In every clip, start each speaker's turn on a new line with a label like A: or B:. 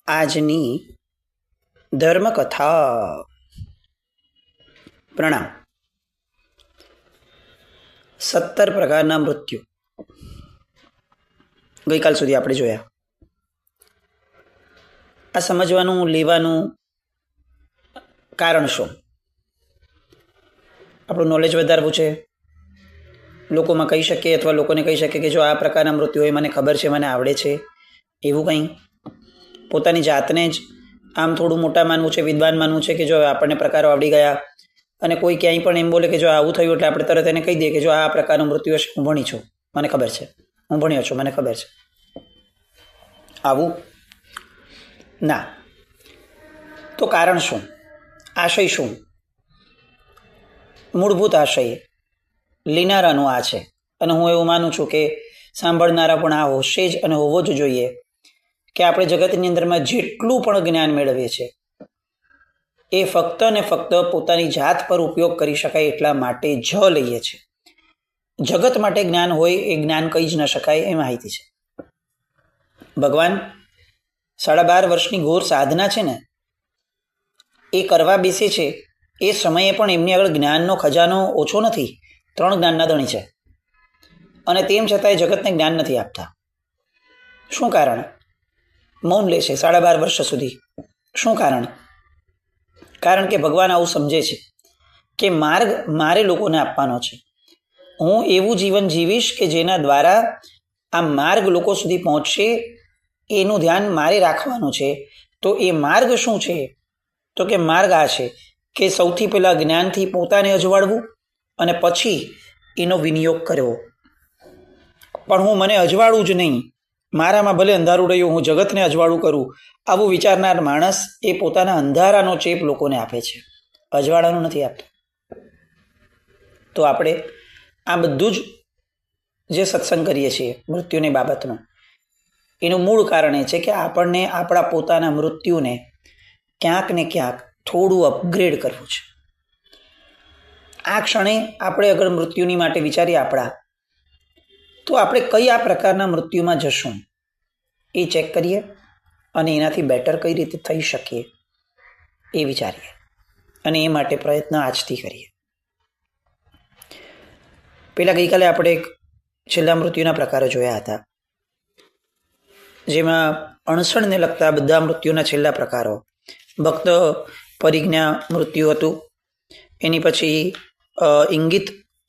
A: આજની ધર્મકથા. પ્રણામ. 17 પ્રકારના મૃત્યુ ગઈકાલ સુધી આપણે જોયા. આ સમજવાનું, લેવાનું કારણ શું? આપણું નોલેજ વધારવું છે, લોકોમાં કહી શકીએ અથવા લોકોને કહી શકીએ કે જો આ પ્રકારના મૃત્યુ હોય, મને ખબર છે, મને આવડે છે, એવું કંઈ? પોતાની જાતને જ આમ થોડું મોટા માનવું છે, વિદ્વાન માનવું છે કે જો આપણને પ્રકારો આવડી ગયા, અને કોઈ ક્યાંય પણ એમ બોલે કે જો આવું થયું એટલે આપણે તરત એને કહી દઈએ કે જો આ પ્રકારનું મૃત્યુ હશે, હું ભણી છું, મને ખબર છે, હું ભણ્યો છું, મને ખબર છે. આવું ના. તો કારણ શું? આશય શું? મૂળભૂત આશય લેનારાનું આ છે, અને હું એવું માનું છું કે સાંભળનારા પણ આ હોશે જ અને હોવો જ જોઈએ કે આપણે જગતની અંદરમાં જેટલું પણ જ્ઞાન મેળવીએ છીએ એ ફક્ત ને ફક્ત પોતાની જાત પર ઉપયોગ કરી શકાય એટલા માટે જ લઈએ છીએ. જગત માટે જ્ઞાન હોય એ જ્ઞાન કહી જ ન શકાય એ માહિતી છે. ભગવાન 12.5 વર્ષની ઘોર સાધના છે ને એ કરવા બેસે છે, એ સમયે પણ એમની આગળ જ્ઞાનનો ખજાનો ઓછો નથી, 3 જ્ઞાનના ધણી છે, અને તેમ છતાંય જગતને જ્ઞાન નથી આપતા. શું કારણ? મૌન લે છે 12.5 વર્ષ સુધી. શું કારણ? કારણ કે ભગવાન આવું સમજે છે કે માર્ગ મારે લોકોને આપવાનો છે. હું એવું જીવન જીવીશ કે જેના દ્વારા આ માર્ગ લોકો સુધી પહોંચશે, એનું ધ્યાન મારે રાખવાનું છે. તો એ માર્ગ શું છે? તો કે માર્ગ આ છે કે સૌથી પહેલાં જ્ઞાનથી પોતાને અજવાળવું અને પછી એનો વિનિયોગ કરવો. પણ હું મને અજવાળું જ નહીં, મારામાં ભલે અંધારું રહ્યું, હું જગતને અજવાળું કરું, આવું વિચારનાર માણસ એ પોતાના અંધારાનો ચેપ લોકોને આપે છે, અજવાળાનું નથી આપતો. તો આપણે આ બધું જ જે સત્સંગ કરીએ છીએ મૃત્યુની બાબતનું, એનું મૂળ કારણ એ છે કે આપણને આપણા પોતાના મૃત્યુને ક્યાંક ને ક્યાંક થોડું અપગ્રેડ કરવું છે. આ ક્ષણે આપણે અગર મૃત્યુની માટે વિચારીએ આપણા, તો આપણે કયા પ્રકારના મૃત્યુમાં જશું એ ચેક કરીએ અને એનાથી બેટર કઈ રીતે થઈ શકીએ એ વિચારીએ, અને એ માટે પ્રયત્ન આજથી કરીએ. પહેલાં ગઈકાલે આપણે છેલ્લા મૃત્યુના પ્રકારો જોયા હતા, જેમાં અણસણને લગતા બધા મૃત્યુના છેલ્લા પ્રકારો. ભક્ત પરિજ્ઞા મૃત્યુ હતું, એની પછી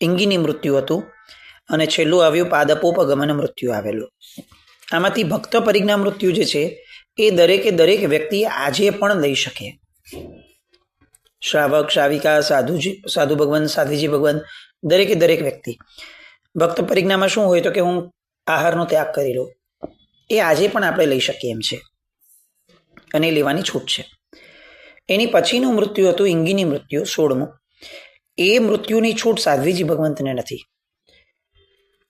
A: ઇંગીની મૃત્યુ હતું, અને છેલ્લું આવ્યું પાદપોપગમન મૃત્યુ આવેલું. આમાંથી ભક્ત પરિજ્ઞા મૃત્યુ જે છે એ દરેક વ્યક્તિ આજે પણ લઈ શકે. શ્રાવક, શ્રાવિકા, સાધુ ભગવાન, સાધ્વીજી ભગવાન, દરેક વ્યક્તિ. ભક્ત પરિજ્ઞામાં શું હોય તો કે હું આહારનો ત્યાગ કરી લઉં, એ આજે પણ આપણે લઈ શકીએ એમ છે, અને એ લેવાની છૂટ છે. એની પછીનું મૃત્યુ હતું ઇંગીની મૃત્યુ, 16મું. એ મૃત્યુની છૂટ સાધ્વીજી ભગવંતને નથી,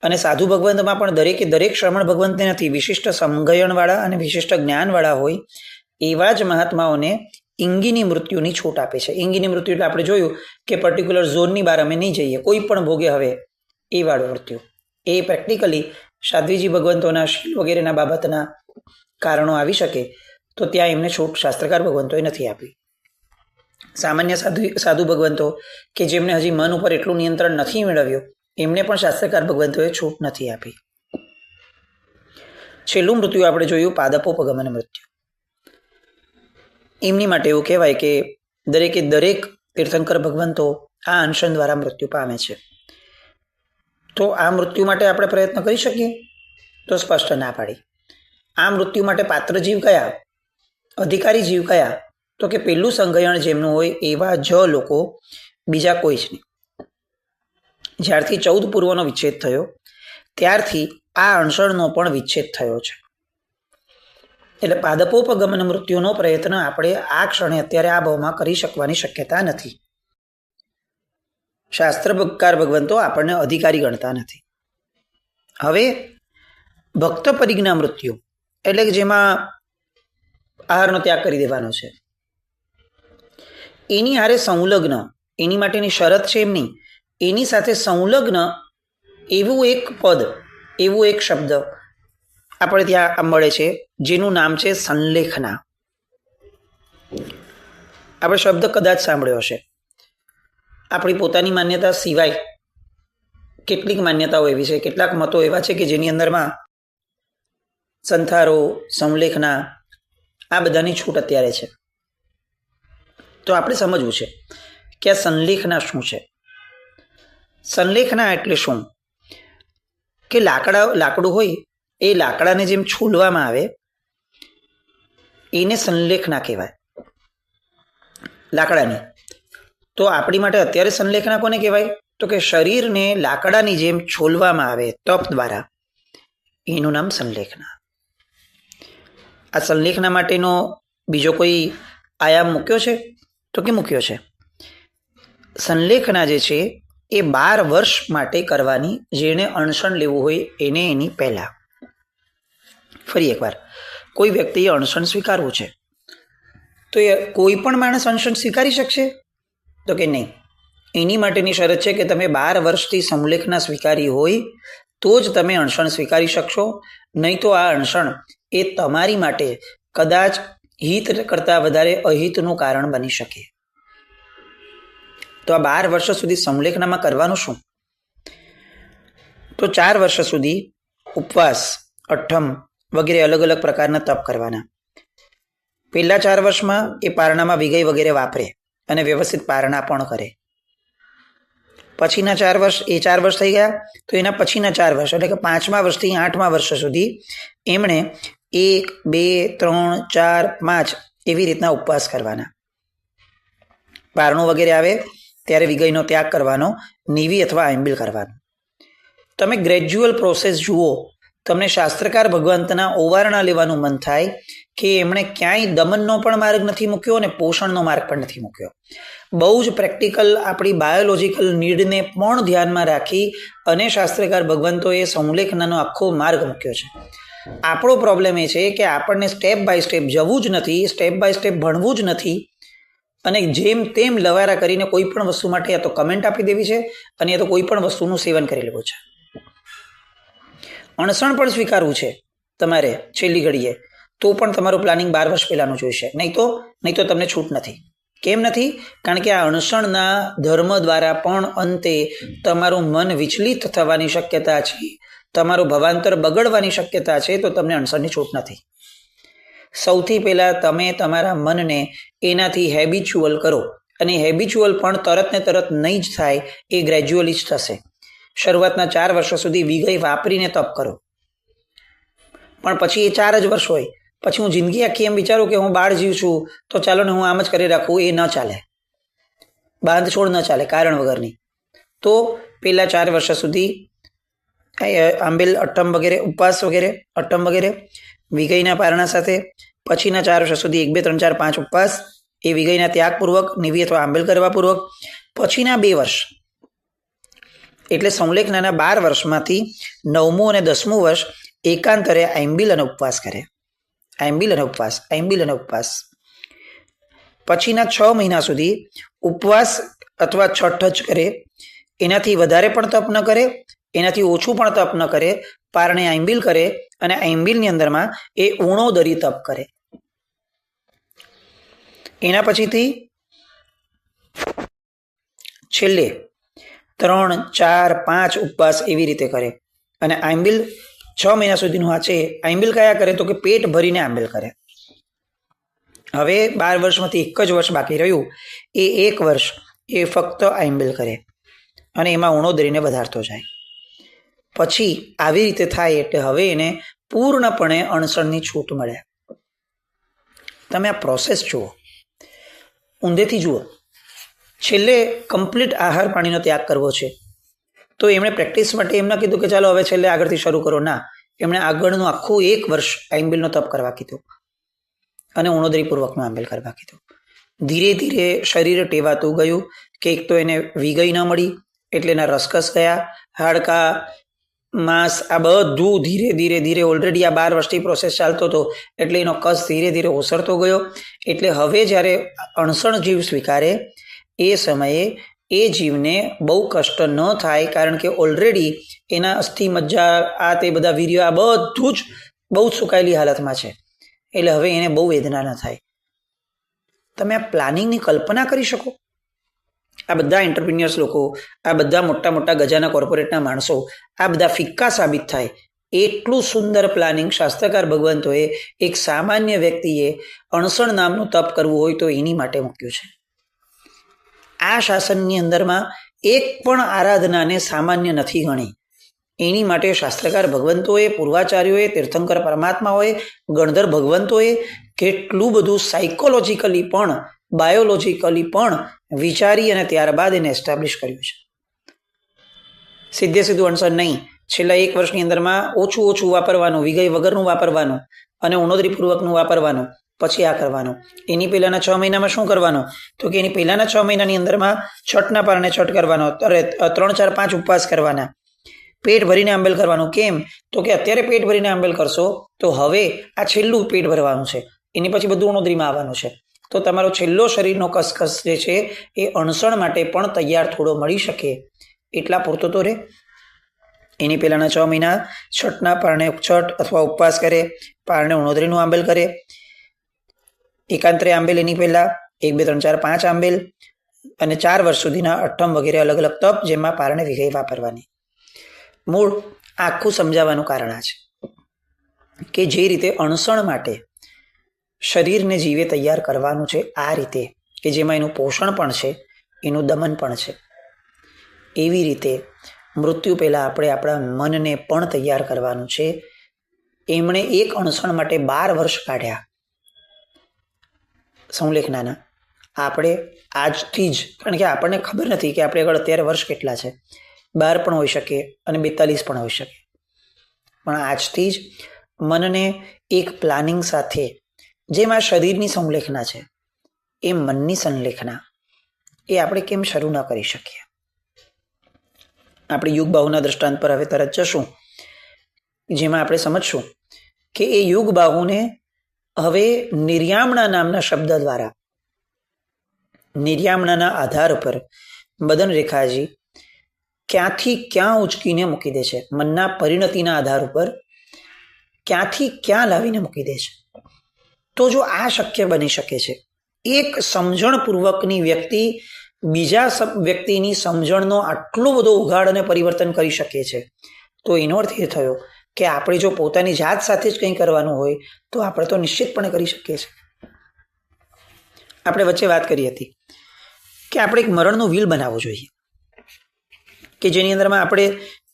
A: અને સાધુ ભગવંતમાં પણ દરેક શ્રમણ ભગવંતને નથી. વિશિષ્ટ સમગયણવાળા અને વિશિષ્ટ જ્ઞાનવાળા હોય એવા જ મહાત્માઓને ઇંગીની મૃત્યુની છૂટ આપે છે. ઇંગીની મૃત્યુ એટલે આપણે જોયું કે પર્ટિક્યુલર ઝોનની બહાર અમે નહીં જઈએ, કોઈ પણ ભોગે હવે એ વાળું મૃત્યુ. એ પ્રેક્ટિકલી સાધ્વીજી ભગવંતોના શીલ વગેરેના બાબતના કારણો આવી શકે તો ત્યાં એમને છૂટ શાસ્ત્રકાર ભગવંતોએ નથી આપી. સામાન્ય સાધુ ભગવંતો કે જેમને હજી મન ઉપર એટલું નિયંત્રણ નથી મેળવ્યું, એમને પણ શાસ્ત્રકાર ભગવંતોએ છૂટ નથી આપી. છેલ્લું મૃત્યુ આપણે જોયું પાદપોપગમન મૃત્યુ. એમની માટે એવું કહેવાય કે દરેક તીર્થંકર ભગવંતો આ અનશન દ્વારા મૃત્યુ પામે છે. તો આ મૃત્યુ માટે આપણે પ્રયત્ન કરી શકીએ? તો સ્પષ્ટ ના પાડી. આ મૃત્યુ માટે પાત્ર જીવ કયા, અધિકારી જીવ કયા? તો કે પેલું સંગયણ જેમનું હોય એવા જ લોકો, બીજા કોઈ જ નહીં. જ્યારથી 14 પૂર્વનો વિચ્છેદ થયો ત્યારથી આ અણસણનો પણ વિચ્છેદ થયો છે. એટલે પાદપોપગમન મૃત્યુનો પ્રયત્ન આપણે આ ક્ષણે અત્યારે આ ભાવમાં કરી શકવાની શક્યતા નથી. શાસ્ત્રકાર ભગવંતો આપણને અધિકારી ગણતા નથી. હવે ભક્ત પરિજ્ઞા મૃત્યુ એટલે કે જેમાં આહારનો ત્યાગ કરી દેવાનો છે, એની હારે સંલગ્ન, એની માટેની શરત છે એમની, એની સાથે સંલગ્ન એવું એક પદ, એવું એક શબ્દ આપણે ત્યાં મળે છે જેનું નામ છે સંલેખના. આપણે શબ્દ કદાચ સાંભળ્યો હશે. આપણી પોતાની માન્યતા સિવાય કેટલીક માન્યતાઓ એવી છે, કેટલાક મતો એવા છે કે જેની અંદરમાં સંથારો, સંલેખના આ બધાની છૂટ અત્યારે છે. તો આપણે સમજવું છે કે આ સંલેખના શું છે. સંલેખના એટલે શું કે લાકડું હોય એ લાકડાને જેમ છોલવામાં આવે એને સંલેખના કહેવાય લાકડાની. તો આપણી માટે અત્યારે સંલેખના કોને કહેવાય? તો કે શરીરને લાકડાની જેમ છોલવામાં આવે તપ દ્વારા, એનું નામ સંલેખના. આ સંલેખના માટેનો બીજો કોઈ આયામ મૂક્યો છે? તો કે મૂક્યો છે. સંલેખના જે છે એ 12 વર્ષ માટે કરવાની, જેને અણસણ લેવું હોય એને એની પહેલા. ફરી એકવાર, કોઈ વ્યક્તિએ અણસણ સ્વીકારવું છે તો એ કોઈ પણ માણસ અણસણ સ્વીકારી શકશે? તો કે નહીં. એની માટેની શરત છે કે તમે 12 વર્ષથી સંલેખના સ્વીકારી હોય તો જ તમે અણસણ સ્વીકારી શકશો, નહીં તો આ અણસણ એ તમારી માટે કદાચ હિત કરતાં વધારે અહિતનું કારણ બની શકે. તો આ 12 વર્ષ સુધી સંલેખનામાં કરવાનું શું? તો 4 વર્ષ સુધી ઉપવાસ, અઠ્ઠમ વગેરે અલગ અલગ પ્રકારના તપ કરવાના. પહેલા 4 વર્ષમાં એ પારણામાં વિગઈ વગેરે વાપરે અને વ્યવસ્થિત પારણા પણ કરે. પછીના 4 વર્ષ, એ 4 વર્ષ થઈ ગયા, તો એના પછીના 4 વર્ષ એટલે કે 5મા વર્ષથી 8મા વર્ષ સુધી એમણે 1, 2, 3, 4, 5 એવી રીતના ઉપવાસ કરવાના. પારણું વગેરે આવે ત્યારે વિગઈનો ત્યાગ કરવાનો, નીવી અથવા આંબિલ કરવાનો. તમે ગ્રેજ્યુઅલ પ્રોસેસ જુઓ, તમને શાસ્ત્રકાર ભગવંતના ઓવારણા લેવાનું મન થાય કે એમણે ક્યાંય દમનનો પણ માર્ગ નથી મૂક્યો અને પોષણનો માર્ગ પણ નથી મૂક્યો. બહુ જ પ્રેક્ટિકલ આપણી બાયોલોજીકલ નીડને પણ ધ્યાનમાં રાખી અને શાસ્ત્રકાર ભગવંતોએ સંલેખનાનો આખો માર્ગ મૂક્યો છે. આપણો પ્રોબ્લેમ એ છે કે આપણને સ્ટેપ બાય સ્ટેપ જવું જ નથી, સ્ટેપ બાય સ્ટેપ ભણવું જ નથી અને જેમ તેમ લવારા કરીને કોઈ પણ વસ્તુ માટે યા તો કમેન્ટ આપી દેવી છે અને યા તો કોઈ પણ વસ્તુનું સેવન કરી લેવું છે. અણસણ પણ સ્વીકારવું છે તમારે છેલ્લી ઘડીએ, તો પણ તમારું પ્લાનિંગ 12 વર્ષ પહેલાંનું જોઈશે, નહીં તો તમને છૂટ નથી. કેમ નથી? કારણ કે આ અણસણના ધર્મ દ્વારા પણ અંતે તમારું મન વિચલિત થવાની શક્યતા છે, તમારું ભવાંતર બગડવાની શક્યતા છે, તો તમને અણસણની છૂટ નથી. સૌથી પહેલાં તમે તમારા મનને એનાથી હેબિચ્યુઅલ કરો, અને હેબિચ્યુઅલ પણ તરત ને તરત નહીં જ થાય, એ ગ્રેજ્યુઅલી જ થશે. શરૂઆતના 4 વર્ષ સુધી વિગઈ વાપરીને તપ કરો, પણ પછી એ 4 જ વર્ષ હોય. પછી હું જિંદગી આખી એમ વિચારું કે હું બાળ જીવ છું તો ચાલો ને હું આમ જ કરી રાખું, એ ન ચાલે. બાંધછોડ ન ચાલે કારણ વગરની. તો પહેલાં 4 વર્ષ સુધી આંબેલ, અઠ્ઠમ વગેરે, ઉપવાસ વગેરે, અઠ્ઠમ વગેરે વિગઈના પારણા સાથે. પછીના 4 વર્ષ સુધી 1, 2, 3, 4, 5 ઉપવાસ, એ વિગઈના ત્યાગપૂર્વક, નિવી અથવા આંબેલ કરવાપૂર્વક. પછીના 2 વર્ષ એટલે સંલેખનાના 12 વર્ષમાંથી 9મું અને 10મું વર્ષ એકાંતરે આંબિલ અને ઉપવાસ કરે. આંબિલ અને ઉપવાસ, આંબિલ અને ઉપવાસ. પછીના 6 મહિના સુધી ઉપવાસ અથવા છઠ્ઠ જ કરે, એનાથી વધારે પણ તપ ન કરે, એનાથી ઓછું પણ તપ ન કરે, પારણે આંબિલ કરે અને આંબિલની અંદરમાં એ ઉણોદરી તપ કરે. એના પછીથી છેલ્લે 3, 4, 5 ઉપવાસ એવી રીતે કરે. અને આંબિલ 6 મહિના સુધીનું આ છે. આંબિલ કયા કરે? તો કે પેટ ભરીને આંબિલ કરે. હવે 12 વર્ષમાંથી 1 જ વર્ષ બાકી રહ્યું, એ 1 વર્ષ એ ફક્ત આંબિલ કરે અને એમાં ઉણોદરીને વધારતો જાય. પછી આવી રીતે થાય એટલે હવે એને પૂર્ણપણે અણસણની છૂટ મળે. તમે આ પ્રોસેસ જુઓ, ઊંધેથી જુઓ. છેલ્લે કમ્પ્લીટ આહાર પાણીનો ત્યાગ કરવો છે તો એમણે પ્રેક્ટિસ માટે એમ ના કીધું કે ચાલો હવે છેલ્લે આગળથી શરૂ કરો. ના, એમણે આગળનું આખું 1 વર્ષ આંબિલનો તપ કરવા કીધું અને ઉણોદરીપૂર્વકનું આંબિલ કરવા કીધું. ધીરે ધીરે શરીર ટેવાતું ગયું કે એક તો એને વિગઈ ન મળી એટલે એના રસકસ ગયા, હાડકા, માંસ, આ બધું ધીરે ધીરે ધીરે ઓલરેડી આ 12 વર્ષથી પ્રોસેસ ચાલતો હતો એટલે એનો કસ ધીરે ધીરે ઓસરતો ગયો. એટલે હવે જ્યારે અણસણ જીવ સ્વીકારે એ સમયે એ જીવને બહુ કષ્ટ ન થાય, કારણ કે ઓલરેડી એના અસ્થિ, મજ્જા, આ તે બધા વીર્ય, આ બધું જ બહુ જ સુકાયેલી હાલતમાં છે. એટલે હવે એને બહુ વેદના ન થાય. તમે આ પ્લાનિંગની કલ્પના કરી શકો? આ બધા એન્ટરપ્રિન્યોર્સ લોકો, આ બધા મોટા મોટા ગજાના કોર્પોરેટના માણસો, આ બધા ફિક્કા સાબિત થાય એટલું સુંદર પ્લાનિંગ શાસ્ત્રકાર ભગવંતોએ એક સામાન્ય વ્યક્તિએ અણસણ નામનું તપ કરવું હોય તો એની માટે મૂક્યું છે. આ શાસનની અંદરમાં એક પણ આરાધનાને સામાન્ય નથી ગણી. એની માટે શાસ્ત્રકાર ભગવંતોએ, પૂર્વાચાર્યોએ, તીર્થંકર પરમાત્માઓએ, ગણધર ભગવંતોએ કેટલું બધું સાયકોલોજીકલી પણ, બાયોલોજીકલી પણ વિચારી અને ત્યારબાદ એને એસ્ટાબ્લિશ કર્યું છે. સીધે સીધું અણસર નહીં, છેલ્લા 1 વર્ષની અંદરમાં ઓછું વાપરવાનું, વિગય વગરનું વાપરવાનું અને ઉણોદરીપૂર્વકનું વાપરવાનું, પછી આ કરવાનું. એની પહેલાના 6 મહિનામાં શું કરવાનું? તો કે એની પહેલાના 6 મહિનાની અંદરમાં છઠના પારણે છઠ કરવાનો, 3, 4, 5 ઉપવાસ કરવાના, પેટ ભરીને આંબેલ કરવાનું. કેમ? તો કે અત્યારે પેટ ભરીને આંબેલ કરશો તો હવે આ છેલ્લું પેટ ભરવાનું છે, એની પછી બધું ઉણોદરીમાં આવવાનું છે. તો તમારો છેલ્લો શરીરનો કસકસ જે છે એ અણસણ માટે પણ તૈયાર થોડો મળી શકે એટલા પૂરતો તો રહે. એની પહેલાના 6 મહિના છઠના પારણે છઠ અથવા ઉપવાસ કરે, પારણે ઉણોદરીનું આંબેલ કરે, એકાંતરે આંબેલ એની પહેલા 1, 2, 3, 4, 5 આંબેલ અને 4 વર્ષ સુધીના અઠ્ઠમ વગેરે અલગ અલગ તપ, જેમાં પારણે વિગય વાપરવાની. મૂળ આખું સમજાવવાનું કારણ આ છે કે જે રીતે અણસણ માટે શરીરને જીવે તૈયાર કરવાનું છે, આ રીતે કે જેમાં એનું પોષણ પણ છે, એનું દમન પણ છે, એવી રીતે મૃત્યુ પહેલાં આપણે આપણા મનને પણ તૈયાર કરવાનું છે. એમણે એક અણસણ માટે 12 વર્ષ કાઢ્યા સંલેખનાના. આપણે આજથી જ, કારણ કે આપણને ખબર નથી કે આપણે આગળ અત્યારે વર્ષ કેટલા છે, 12 પણ હોઈ શકે અને 42 પણ હોઈ શકે, પણ આજથી જ મનને એક પ્લાનિંગ સાથે, જેમ આ શરીરની સંલેખના છે એ મનની સંલેખના એ આપણે કેમ શરૂ ન કરી શકીએ? આપણે યુગ બાહુના દ્રષ્ટાંત પર હવે તરત જશું, જેમાં આપણે સમજશું કે એ યુગ બાહુને હવે નિર્યામણા નામના શબ્દ દ્વારા, નિર્યામણાના આધાર પર મદન રેખાજી ક્યાંથી ક્યાં ઉચકીને મૂકી દે છે, મનના પરિણતિના આધાર ઉપર ક્યાંથી ક્યાં લાવીને મૂકી દે છે. તો જો આ શક્ય બની શકે છે, એક સમજણપૂર્વકની વ્યક્તિ બીજા વ્યક્તિની સમજણનો આટલો બધો ઉઘાડ અને પરિવર્તન કરી શકે છે, તો એનો અર્થ એ થયો કે આપણે જો પોતાની જાત સાથે જ કંઈ કરવાનું હોય તો આપણે તો નિશ્ચિતપણે કરી શકીએ છીએ. આપણે વચ્ચે વાત કરી હતી કે આપણે એક મરણનો વ્હીલ બનાવવો જોઈએ, કે જેની અંદરમાં આપણે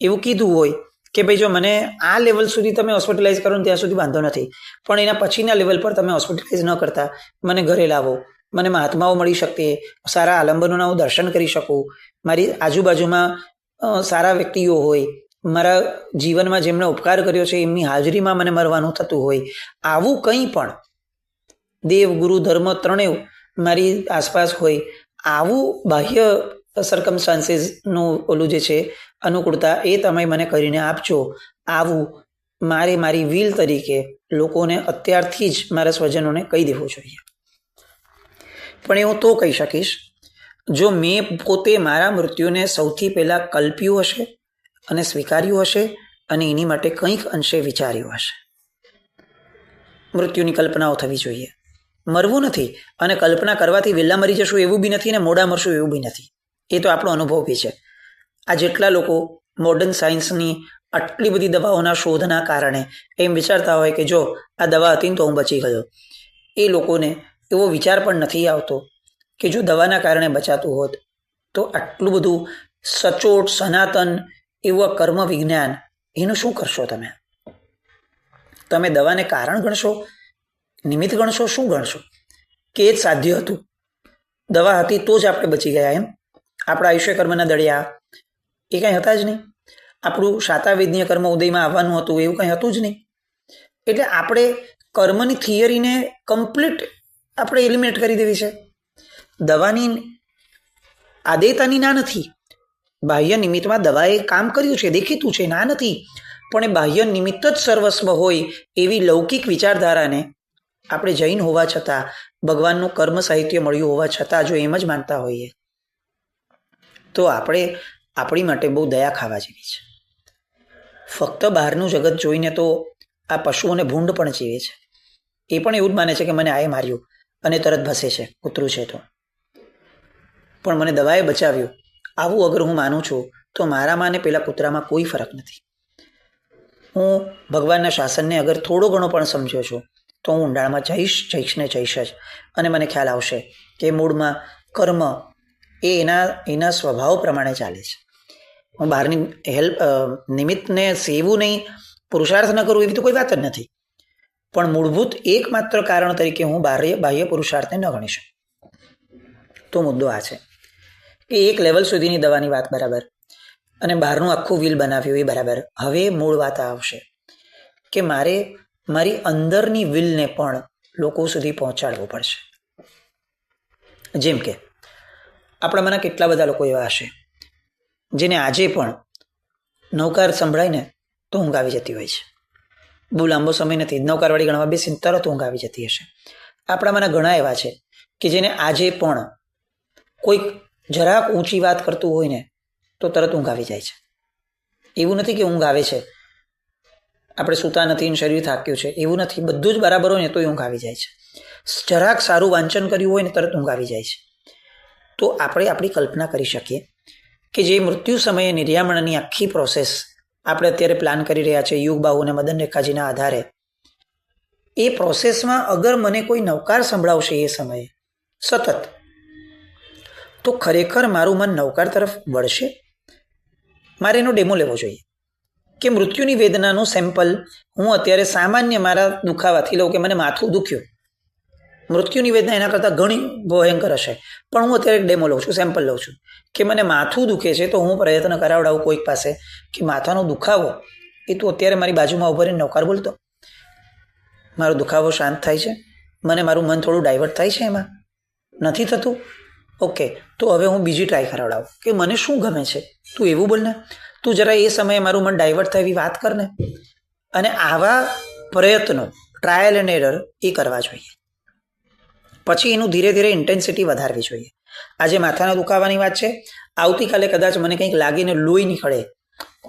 A: એવું કીધું હોય કે ભાઈ જો મને આ લેવલ સુધી તમે હોસ્પિટલાઇઝ કરો ને ત્યાં સુધી વાંધો નથી, પણ એના પછીના લેવલ પર તમે હોસ્પિટલાઇઝ ન કરતા મને ઘરે લાવો, મને મહાત્માઓ મળી શકે, સારા આલંબનોના હું દર્શન કરી શકું, મારી આજુબાજુમાં સારા વ્યક્તિઓ હોય, મારા જીવનમાં જેમણે ઉપકાર કર્યો છે એમની હાજરીમાં મને મરવાનું થતું હોય, આવું કંઈ પણ દેવ, ગુરુ, ધર્મ ત્રણેય મારી આસપાસ હોય, આવું બાહ્ય સર્કમસ્ટાન્સીસનું ઓલું જે છે અનુકૂળતા એ તમે મને કરીને આપજો. આવું મારી વ્હીલ તરીકે લોકોને અત્યારથી જ મારા સ્વજનોને કહી દેવું જોઈએ. પણ હું તો કહી શકીશ જો મેં પોતે મારા મૃત્યુને સૌથી પહેલાં કલ્પ્યું હશે અને સ્વીકાર્યું હશે અને એની માટે કંઈક અંશે વિચાર્યું હશે. મૃત્યુની કલ્પનાઓ થવી જોઈએ, મરવું નથી, અને કલ્પના કરવાથી વહેલા મરી જશું એવું બી નથી ને મોડા મરશું એવું બી નથી. એ તો આપણો અનુભવ બી છે. આ જેટલા લોકો મોડર્ન સાયન્સની આટલી બધી દવાઓના શોધના કારણે એમ વિચારતા હોય કે જો આ દવા હતી ને તો હું બચી ગયો, એ લોકોને એવો વિચાર પણ નથી આવતો કે જો દવાના કારણે બચાતું હોત તો આટલું બધું સચોટ સનાતન એવું કર્મ વિજ્ઞાન એનું શું કરશો? તમે દવાને કારણ ગણશો, નિમિત્ત ગણશો, શું ગણશો? કે એ જ સાધ્ય હતું, દવા હતી તો જ આપણે બચી ગયા એમ? આપણા આયુષ્ય કર્મના દળિયા એ કંઈ હતા જ નહીં. આપણું શાતાવેદનીય કર્મ ઉદયમાં આવવાનું હતું એવું કંઈ હતું જ નહીં. એટલે આપણે કર્મની થિયરીને કમ્પ્લીટ આપણે એલિમિનેટ કરી દેવી છે. દવાની આદેયતાની ના નથી, બાહ્ય નિમિત્તમાં દવાએ કામ કર્યું છે, દેખીતું છે, ના નથી, પણ એ બાહ્ય નિમિત્ત જ સર્વસ્વ હોય એવી લૌકિક વિચારધારાને આપણે જૈન હોવા છતાં, ભગવાનનું કર્મ સાહિત્ય મળ્યું હોવા છતાં જો એમ જ માનતા હોઈએ તો આપણે આપણી માટે બહુ દયા ખાવા જેવી છે. ફક્ત બહારનું જગત જોઈને તો આ પશુઓને ભૂંડ પણ જીવે છે. એ પણ એવું જ માને છે કે મને આએ માર્યું, અને તરત ભસે છે, કૂતરું છે તો. પણ મને દવાએ બચાવ્યું, આવું અગર હું માનું છું તો મારામાં અને પેલા કૂતરામાં કોઈ ફરક નથી. હું ભગવાનના શાસનને અગર થોડો ઘણો પણ સમજ્યો છું તો હું ઊંડાણમાં જઈશ જ. અને મને ખ્યાલ આવશે કે મૂળમાં કર્મ એ એના સ્વભાવ પ્રમાણે ચાલે છે. હું બહારની નિમિત્તને સેવું નહીં, પુરુષાર્થ ન કરવું એવી તો કોઈ વાત જ નથી. પણ મૂળભૂત એકમાત્ર કારણ તરીકે હું બાહ્ય પુરુષાર્થને ન ગણી શકું. તો મુદ્દો આ છે કે એક લેવલ સુધીની દવાની વાત બરાબર, અને બહારનું આખું વ્હીલ બનાવ્યું એ બરાબર. હવે મૂળ વાત આવશે કે મારે મારી અંદરની વ્હીલને પણ લોકો સુધી પહોંચાડવું પડશે. જેમ કે આપણામાંના કેટલા બધા લોકો એવા હશે જેને આજે પણ નૌકાર સંભળાય ને તો ઊંઘ આવી જતી હોય છે. બહુ લાંબો સમય નથી, નૌકારવાળી ગણવા બેસીને તરત ઊંઘ આવી જતી હશે. આપણામાંના ઘણા એવા છે કે જેને આજે પણ કોઈક જરાક ઊંચી વાત કરતું હોય ને તો તરત ઊંઘ આવી જાય છે. એવું નથી કે ઊંઘ આવે છે, આપણે સૂતા નથી, શરીર થાક્યું છે, એવું નથી. બધું જ બરાબર હોય ને તો ઊંઘ આવી જાય છે. જરાક સારું વાંચન કર્યું હોય ને તરત ઊંઘ આવી જાય છે. તો આપણે આપણી કલ્પના કરી શકીએ કે જે મૃત્યુ સમયે નિર્યામણની આખી પ્રોસેસ આપણે અત્યારે પ્લાન કરી રહ્યા છે યુગબાહુ અને મદન રેખાજીના આધારે, એ પ્રોસેસમાં અગર મને કોઈ નવકાર સંભળાવશે એ સમયે સતત, તો ખરેખર મારું મન નવકાર તરફ વળશે. મારે એનો ડેમો લેવો જોઈએ કે મૃત્યુની વેદનાનું સેમ્પલ હું અત્યારે સામાન્ય મારા દુખાવાથી લઉં કે મને માથું દુખ્યું. મૃત્યુની વેદના એના કરતાં ઘણી ભયંકર હશે, પણ હું અત્યારે એક ડેમો લઉં છું, સેમ્પલ લઉં છું કે મને માથું દુખે છે. તો હું પ્રયત્ન કરાવડાવું કોઈક પાસે કે માથાનો દુખાવો એ તું અત્યારે મારી બાજુમાં ઉભા રહીને નવકાર બોલતો, મારો દુખાવો શાંત થાય છે, મને મારું મન થોડું ડાયવર્ટ થાય છે, એમાં નથી થતું. ઓકે, તો હવે હું બીજી ટ્રાય કરાવડાવું કે મને શું ગમે છે, તું એવું બોલ ને, તું જરા એ સમયે મારું મન ડાયવર્ટ થાય એવી વાત કર ને. અને આવા પ્રયત્નો, ટ્રાયલ એન્ડ એરર એ કરવા જોઈએ. પછી એનું ધીરે ધીરે ઇન્ટેન્સિટી વધારવી જોઈએ. આજે માથાના દુખાવાની વાત છે, આવતીકાલે કદાચ મને કંઈક લાગીને લોહી નીકળે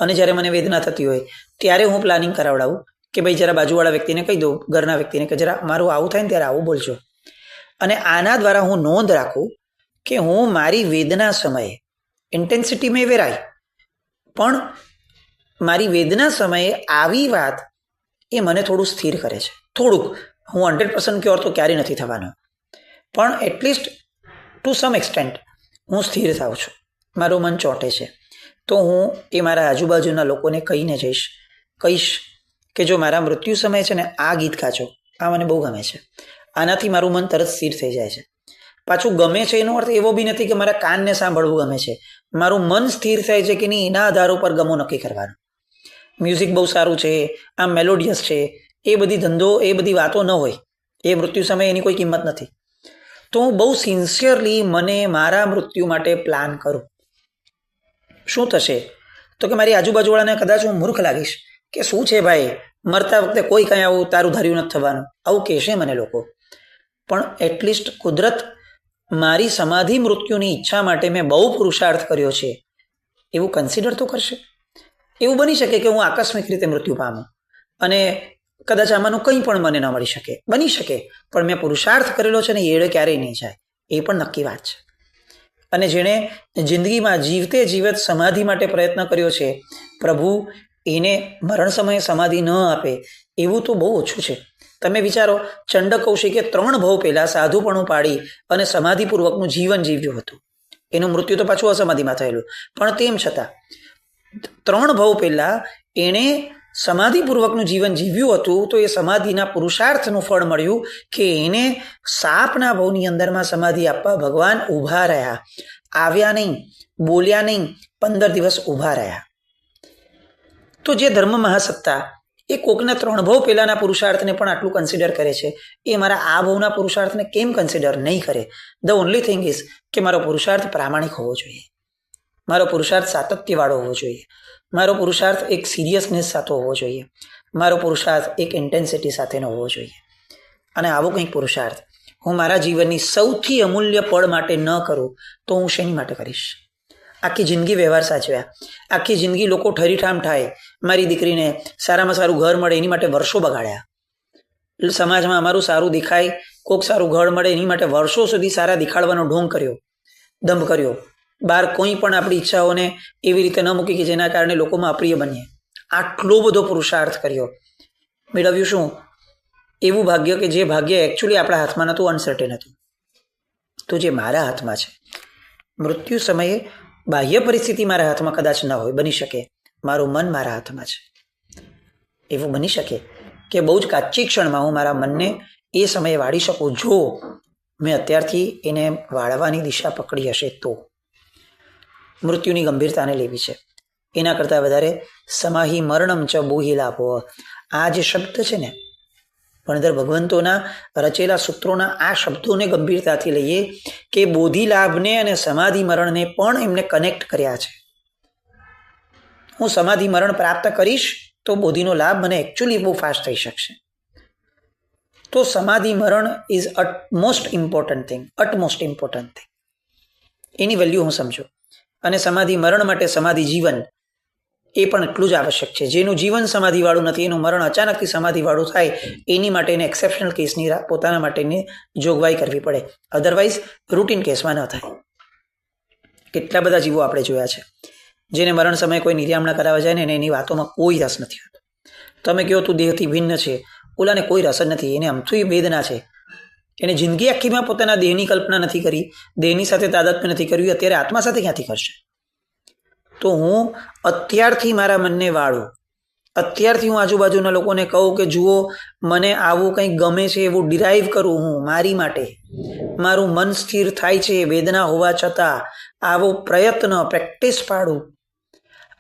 A: અને જ્યારે મને વેદના થતી હોય ત્યારે હું પ્લાનિંગ કરાવડાવું કે ભાઈ જરા બાજુવાળા વ્યક્તિને કહી દઉં, ઘરના વ્યક્તિને કે જરા મારું આવું થાય ને ત્યારે આવું બોલજો. અને આના દ્વારા હું નોંધ રાખું કે હું મારી વેદના સમયે ઇન્ટેન્સિટી મેં વેરાય, પણ મારી વેદના સમયે આવી વાત એ મને થોડું સ્થિર કરે છે. થોડુંક, હું 100% ક્યોર તો ક્યારેય નથી થવાનો, પણ એટલીસ્ટ ટુ સમ એક્સટેન્ટ હું સ્થિર થાઉં છું, મારું મન ચોંટે છે. તો હું એ મારા આજુબાજુના લોકોને કહીશ કે જો મારા મૃત્યુ સમય છે ને આ ગીત ગાજો, આ મને બહુ ગમે છે, આનાથી મારું મન તરત સ્થિર થઈ જાય છે. પાછું ગમે છે એનો અર્થ એવો બી નથી કે મારા કાનને સાંભળવું ગમે છે, મારું મન સ્થિર થાય છે કે નહીં એના આધાર ઉપર ગમો નક્કી કરવાનું. મ્યુઝિક બહુ સારું છે, આમ મેલોડિયસ છે, એ બધી વાતો ન હોય, એ મૃત્યુ સમયે એની કોઈ કિંમત નથી. તો હું બહુ સિન્સિયરલી મને મારા મૃત્યુ માટે પ્લાન કરું. શું થશે તો કે મારી આજુબાજુવાળાને કદાચ હું મૂર્ખ લાગીશ કે શું છે ભાઈ, મરતા વખતે કોઈ કંઈ આવું તારું ધાર્યું નથી થવાનું, આવું કહેશે મને લોકો. પણ એટલીસ્ટ કુદરત મારી સમાધિ મૃત્યુની ઈચ્છા માટે મેં બહુ પુરુષાર્થ કર્યો છે એવું કન્સિડર તો કરશે. એવું બની શકે કે હું આકસ્મિક રીતે મૃત્યુ પામું અને કદાચ આમાંનું કંઈ પણ મને ન મળી શકે, બની શકે, પણ મેં પુરુષાર્થ કરેલો છે ને એડે ક્યારેય નહીં જાય, એ પણ નક્કી વાત છે. અને જેણે જિંદગીમાં જીવતે જીવત સમાધિ માટે પ્રયત્ન કર્યો છે, પ્રભુ એને મરણ સમયે સમાધિ ન આપે એવું તો બહુ ઓછું છે. તમે વિચારો, ચંડ કૌશિકે 3 ભવ પહેલા સાધુપણું પાડી અને સમાધિપૂર્વકનું જીવન જીવ્યું હતું. એનું મૃત્યુ તો પાછું અસમાધિમાં થયેલું, પણ તેમ છતાં 3 ભવ પહેલા એણે સમાધિપૂર્વકનું જીવન જીવ્યું હતું. તો એ સમાધિના પુરુષાર્થનું ફળ મળ્યું કે એને સાપના ભવની અંદરમાં સમાધિ આપવા ભગવાન ઊભા રહ્યા, આવ્યા નહીં, બોલ્યા નહીં, 15 દિવસ ઊભા રહ્યા. તો જે ધર્મ મહાસત્તા એ કોકના 3 ભવ પહેલાના પુરુષાર્થને પણ આટલું કન્સિડર કરે છે, એ મારા આ ભવના પુરુષાર્થને કેમ કન્સિડર નહીં કરે? ધ ઓનલી થિંગ ઇઝ કે મારો પુરુષાર્થ પ્રામાણિક હોવો જોઈએ, મારો પુરુષાર્થ સાતત્યવાળો હોવો જોઈએ, મારો પુરુષાર્થ એક સિરિયસનેસ સાથે હોવો જોઈએ, મારો પુરુષાર્થ એક ઇન્ટેન્સિટી સાથેનો હોવો જોઈએ. અને આવો કંઈક પુરુષાર્થ હું મારા જીવનની સૌથી અમૂલ્ય પળ માટે ન કરું તો હું શેની માટે કરીશ? આખી જિંદગી વ્યવહાર સાચવ્યા, આખી જિંદગી લોકો ઠરીઠામ થાય, મારી દીકરીને સારામાં સારું ઘર મળે એની માટે વર્ષો બગાડ્યા, સમાજમાં અમારું સારું દેખાય, કોઈક સારું ઘર મળે એની માટે વર્ષો સુધી સારા દેખાડવાનો ઢોંગ કર્યો, દંભ કર્યો. બહાર કોઈ પણ આપણી ઈચ્છાઓને એવી રીતે ન મૂકી કે જેના કારણે લોકોમાં અપ્રિય બનીએ. આટલો બધો પુરુષાર્થ કર્યો, મેળવ્યું શું? એવું ભાગ્ય કે જે ભાગ્ય એકચ્યુઅલી આપણા હાથમાં નહોતું, અનસર્ટેન હતું. તો જે મારા હાથમાં છે, મૃત્યુ સમયે બાહ્ય પરિસ્થિતિ મારા હાથમાં કદાચ ન હોય, બની શકે મારું મન મારા હાથમાં છે. એવું બની શકે કે બહુ જ કાચી ક્ષણમાં હું મારા મનને એ સમયે વાળી શકું, જો મેં અત્યારથી એને વાળવાની દિશા પકડી હશે તો. મૃત્યુની ગંભીરતાને લેવી છે. એના કરતાં વધારે સમાહી મરણમ ચ બોહી લાભો, આ જે શબ્દ છે ને, ભણધર ભગવંતોના રચેલા સૂત્રોના આ શબ્દોને ગંભીરતાથી લઈએ કે બોધિ લાભને અને સમાધિ મરણને પણ એમને કનેક્ટ કર્યા છે. હું સમાધિ મરણ પ્રાપ્ત કરીશ તો બોધિનો લાભ મને એકચ્યુઅલી બહુ ફાસ્ટ થઈ શકશે. તો સમાધિ મરણ is utmost important thing. Any value હું સમજુ. અને સમાધિ મરણ માટે સમાધિ જીવન એ પણ એટલું જ આવશ્યક છે. જેનું જીવન સમાધિવાળું નથી, એનું મરણ અચાનકથી સમાધિવાળું થાય, એની માટે એને એક્સેપ્શનલ કેસની પોતાના માટેની જોગવાઈ કરવી પડે. અધરવાઇઝ રૂટીન કેસમાં ન થાય. કેટલા બધા જીવો આપણે જોયા છે જેને મરણ સમયે કોઈ નિર્યામણા કરાવવા જાય ને એની વાતોમાં કોઈ રસ નથી હોતો. તમે કહો તું દેહથી ભિન્ન છે, ઓલાને કોઈ રસ જ નથી, એને અમથું વેદના છે. એને જિંદગી આખીમાં પોતાના દેહની કલ્પના નથી કરી, દેહની સાથે તાદાત્મ્ય નથી કર્યું, અત્યારે આત્મા સાથે ક્યાંથી કરશે? તો હું અત્યારથી મારા મનને વાળું, અત્યારથી હું આજુબાજુના લોકોને કહું કે જુઓ મને આવું કંઈક ગમે છે, એવું ડિરાઈવ કરું હું મારી માટે, મારું મન સ્થિર થાય છે વેદના હોવા છતાં, આવો પ્રયત્ન પ્રેક્ટિસ પાડું.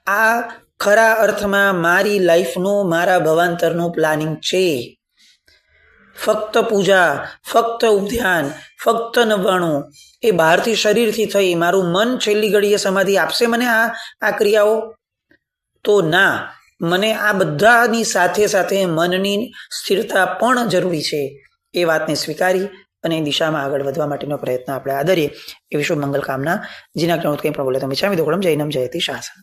A: આ ખરા અર્થમાં મારી લાઈફનું, મારા ભવાંતરનું પ્લાનિંગ છે. ફક્ત પૂજા, ફક્ત ઉપધ્યાન, ફક્ત નવાણું, એ બહારથી શરીરથી થઈ, મારું મન છેલ્લી ઘડીએ સમાધિ આપશે મને આ ક્રિયાઓ? તો ના, મને આ બધાની સાથે સાથે મનની સ્થિરતા પણ જરૂરી છે. એ વાતને સ્વીકારી અને એ દિશામાં આગળ વધવા માટેનો પ્રયત્ન આપણે આદરીએ. એ વિશ્વ મંગલ કામના. જેના કારણે કંઈ પણ બોલે તો મિચ્છામિ દુક્કડમ જૈનમ જયતિ શાસન.